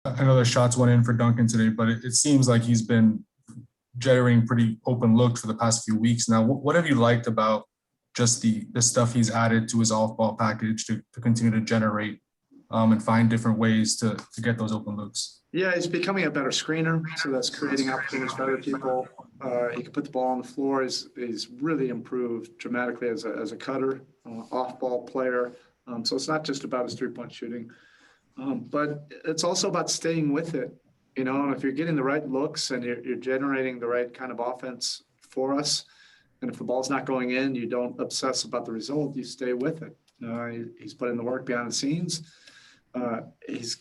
I know the shots went in for Duncan today, but it seems like he's been generating pretty open looks for the past few weeks now. What have you liked about just the stuff he's added to his off-ball package to continue to generate and find different ways to get those open looks? Yeah, he's becoming a better screener, so that's creating opportunities for other people. He can put the ball on the floor. He's really improved dramatically as a cutter, off-ball player. So it's not just about his three-point shooting, but it's also about staying with it. You know, if you're getting the right looks and you're generating the right kind of offense for us, and if the ball's not going in, you don't obsess about the result. You stay with it. He's put in the work behind the scenes. He's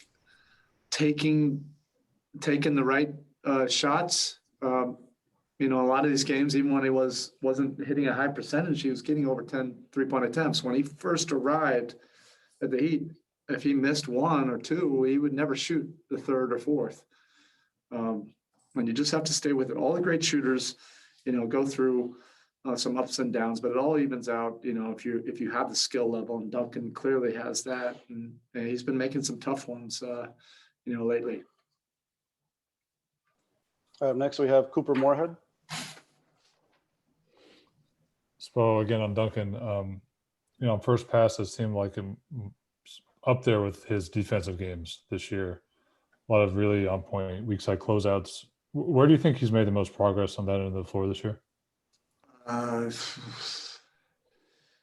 taking the right shots. You know, a lot of these games, even when he wasn't hitting a high percentage, he was getting over 10 three-point attempts. When he first arrived at the Heat, if he missed one or two, he would never shoot the third or fourth. And you just have to stay with it. All the great shooters, you know, go through some ups and downs, but it all evens out, you know, if you have the skill level, and Duncan clearly has that, and he's been making some tough ones, you know, lately. Next, we have Cooper Moorhead. Spo, again on Duncan, you know, first pass, it seemed like him up there with his defensive games this year. A lot of really on point weak side closeouts. Where do you think he's made the most progress on that end of the floor this year?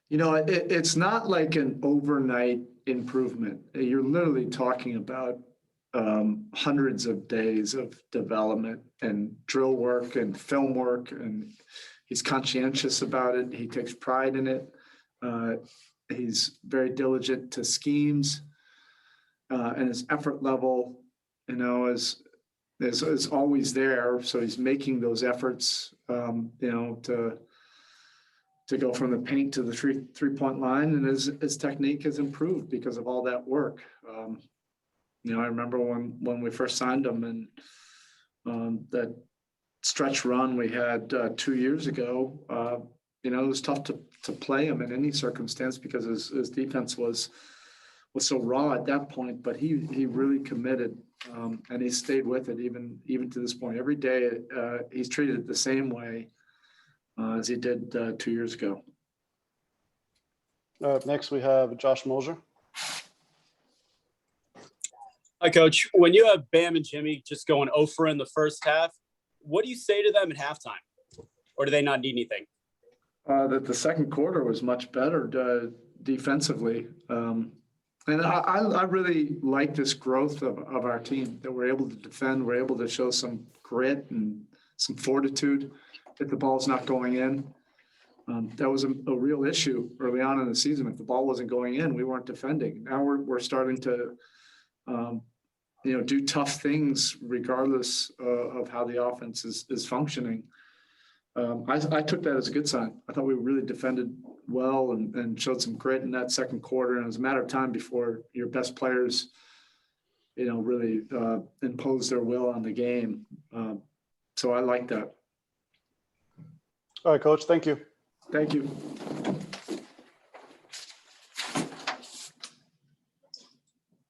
You know, it's not like an overnight improvement. You're literally talking about hundreds of days of development and drill work and film work, and he's conscientious about it. He takes pride in it. He's very diligent to schemes, and his effort level, you know, is always there. So he's making those efforts, you know, to go from the paint to the three-point line, and his technique has improved because of all that work. You know, I remember when we first signed him, and that stretch run we had 2 years ago, you know, it was tough to play him in any circumstance because his defense was so raw at that point, but he really committed, and he stayed with it even to this point. Every day he's treated it the same way as he did 2 years ago. Next, we have Josh Moser. Hi, Coach. When you have Bam and Jimmy just going 0 for in the first half, what do you say to them at halftime? Or do they not need anything? That the second quarter was much better defensively. And I really like this growth of our team, that we're able to defend, we're able to show some grit and some fortitude if the ball's not going in. That was a real issue early on in the season. If the ball wasn't going in, we weren't defending. Now we're starting to you know, do tough things regardless of how the offense is functioning. I took that as a good sign. I thought we really defended well and showed some grit in that second quarter. And it was a matter of time before your best players, you know, really impose their will on the game. So I like that. All right, Coach. Thank you. Thank you.